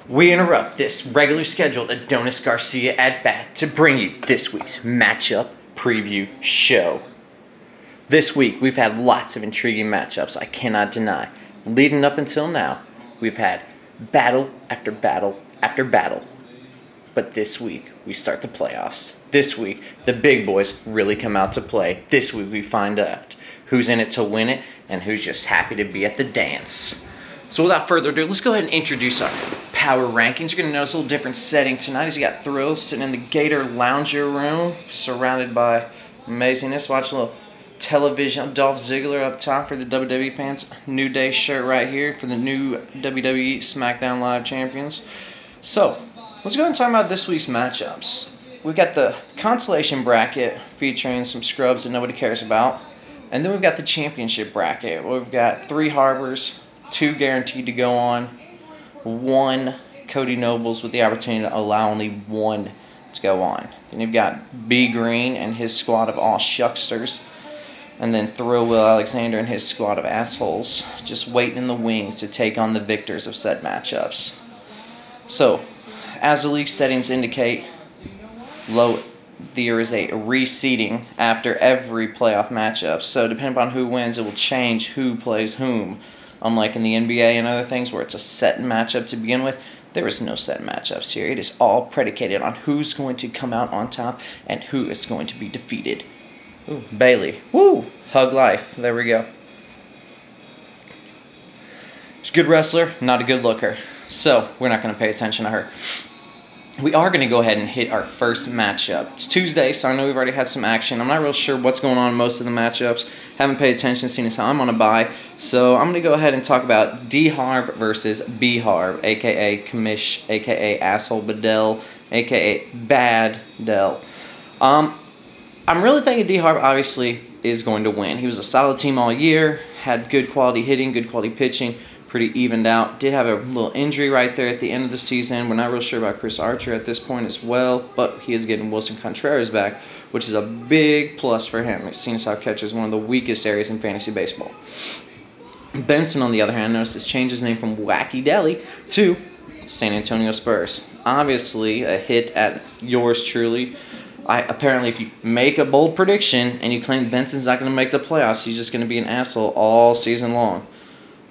We interrupt this regularly scheduled Adonis Garcia at bat to bring you this week's matchup preview show. This week, we've had lots of intriguing matchups, I cannot deny. Leading up until now, we've had battle after battle after battle. But this week, we start the playoffs. This week, the big boys really come out to play. This week, we find out who's in it to win it and who's just happy to be at the dance. So without further ado, let's go ahead and introduce our power rankings. You're going to notice a little different setting tonight. He's got Thrill sitting in the Gator Lounger room, surrounded by amazingness. Watch a little television. Dolph Ziggler up top for the WWE fans. New Day shirt right here for the new WWE SmackDown Live champions. So, let's go ahead and talk about this week's matchups. We've got the consolation bracket featuring some scrubs that nobody cares about. And then we've got the championship bracket. We've got 3 Harbors, 2 guaranteed to go on, 1 Cody Nobles with the opportunity to allow only 1 to go on. Then you've got B Green and his squad of all shucksters. And then Thrill Will Alexander and his squad of assholes just waiting in the wings to take on the victors of said matchups. So, as the league settings indicate, there is a reseeding after every playoff matchup. So depending upon who wins, it will change who plays whom. Unlike in the NBA and other things where it's a set matchup to begin with, there is no set matchups here. It is all predicated on who's going to come out on top and who is going to be defeated. Ooh, Bailey. Woo! Hug life. There we go. She's a good wrestler, not a good looker. So, we're not going to pay attention to her. We are going to go ahead and hit our first matchup. It's Tuesday, so I know we've already had some action. I'm not real sure what's going on in most of the matchups. Haven't paid attention, seeing as how I'm on a bye. So I'm going to go ahead and talk about D-Harb versus B-Harb, a.k.a. Kamish, a.k.a. Asshole Bedell, a.k.a. Bad Dell. I'm really thinking D-Harb obviously is going to win. He was a solid team all year, had good quality hitting, good quality pitching, pretty evened out. Did have a little injury right there at the end of the season. We're not real sure about Chris Archer at this point as well, but he is getting Wilson Contreras back, which is a big plus for him. It seems how catcher is one of the weakest areas in fantasy baseball. Benson, on the other hand, noticed has changed his name from Wacky Deli to San Antonio Spurs. Obviously, a hit at yours truly. Apparently, if you make a bold prediction and you claim Benson's not going to make the playoffs, he's just going to be an asshole all season long.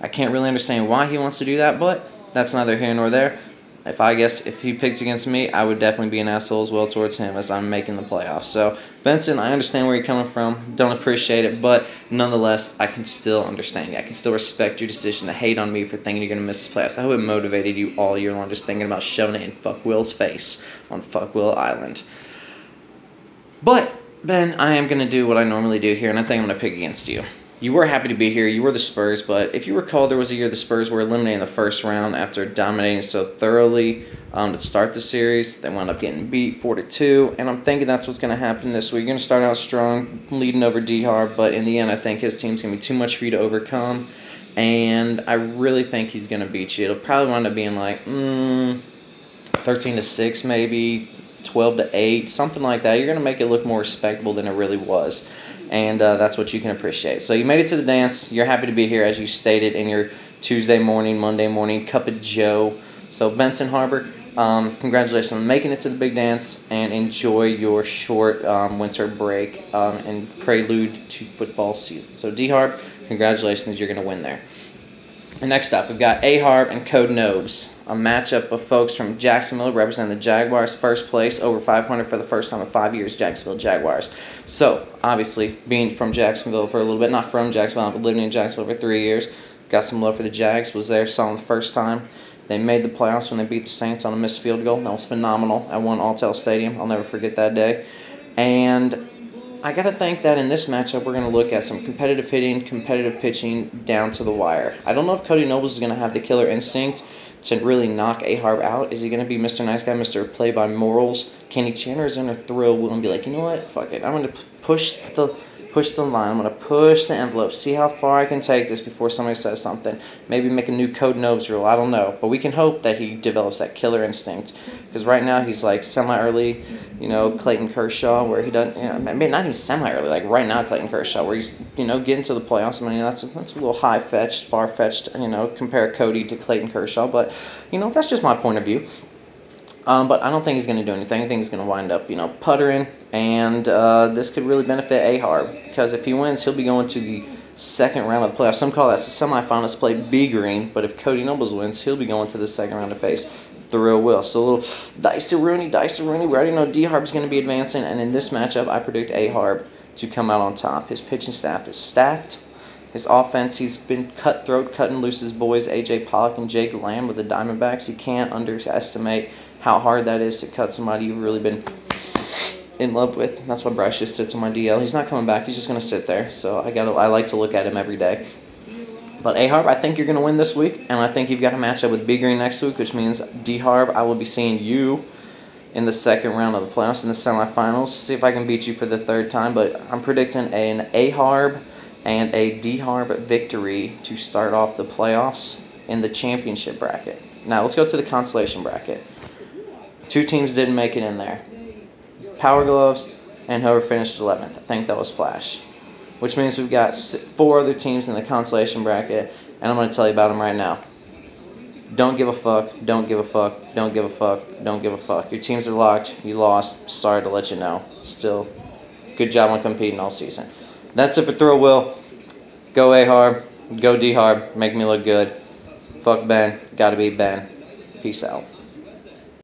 I can't really understand why he wants to do that, but that's neither here nor there. If he picks against me, I would definitely be an asshole as well towards him as I'm making the playoffs. So, Benson, I understand where you're coming from. Don't appreciate it, but nonetheless, I can still understand you. I can still respect your decision to hate on me for thinking you're going to miss the playoffs. I hope it motivated you all year long just thinking about shoving it in Fuck Will's face on Fuck Will Island. But, Ben, I am going to do what I normally do here, and I think I'm going to pick against you. You were happy to be here. You were the Spurs, but if you recall, there was a year the Spurs were eliminated in the first round after dominating so thoroughly to start the series. They wound up getting beat 4-2, and I'm thinking that's what's going to happen this week. You're going to start out strong, leading over D-Harb, but in the end, I think his team's going to be too much for you to overcome, and I really think he's going to beat you. It'll probably wind up being like 13-6 maybe, 12-8, something like that. You're going to make it look more respectable than it really was. And that's what you can appreciate. So you made it to the dance. You're happy to be here, as you stated in your Tuesday morning, Monday morning Cup of Joe. So Benson Harbor, congratulations on making it to the big dance, and enjoy your short winter break and prelude to football season. So D-Harb, congratulations, you're going to win there. And next up, we've got A-Harb and Code Nobes, a matchup of folks from Jacksonville representing the Jaguars. First place, over 500 for the first time in 5 years, Jacksonville Jaguars. So, obviously, being from Jacksonville for a little bit, not from Jacksonville, but living in Jacksonville for 3 years, got some love for the Jags, was there, saw them the first time. They made the playoffs when they beat the Saints on a missed field goal. That was phenomenal at One Alltel Stadium. I'll never forget that day. And I got to think that in this matchup, we're going to look at some competitive hitting, competitive pitching down to the wire. I don't know if Cody Nobles is going to have the killer instinct to really knock A-Harb out. Is he going to be Mr. Nice Guy, Mr. Play by Morals? Kenny Chandler is going to thrill Will and be like, you know what, fuck it. I'm going to push the push the line. I'm going to push the envelope, see how far I can take this before somebody says something. Maybe make a new code nose rule. I don't know. But we can hope that he develops that killer instinct. Because right now he's like semi-early, Clayton Kershaw, where he doesn't, maybe not even semi-early, like right now Clayton Kershaw, where he's, getting to the playoffs. I mean, that's a little high-fetched, far-fetched, compare Cody to Clayton Kershaw. But, that's just my point of view. But I don't think he's going to do anything. I think he's going to wind up, puttering, and this could really benefit A-Harb, because if he wins, he'll be going to the second round of the playoffs. Some call that the semifinals play B Green, but if Cody Nobles wins, he'll be going to the second round to face Thrill Will. So a little Dicey Rooney. We already know D-Harb's going to be advancing, and in this matchup, I predict A-Harb to come out on top. His pitching staff is stacked. His offense, he's been cutting loose his boys, A.J. Pollock and Jake Lamb with the Diamondbacks. You can't underestimate how hard that is to cut somebody you've really been in love with. That's why Bryce just sits on my DL. He's not coming back. He's just going to sit there. So I like to look at him every day. But A-Harb, I think you're going to win this week, and I think you've got a matchup with B Green next week, which means D-Harb, I will be seeing you in the second round of the playoffs, in the semifinals. See if I can beat you for the third time, but I'm predicting an A-Harb and a D-Harb victory to start off the playoffs in the championship bracket. Now, let's go to the consolation bracket. 2 teams didn't make it in there. Power Gloves and whoever finished 11th. I think that was Flash. Which means we've got 4 other teams in the consolation bracket, and I'm going to tell you about them right now. Don't give a fuck, don't give a fuck, don't give a fuck, don't give a fuck. Your teams are locked, you lost, sorry to let you know. Still, good job on competing all season. That's it for Thrill Will. Go A-Harb, go D-Harb, make me look good. Fuck Ben, gotta be Ben. Peace out.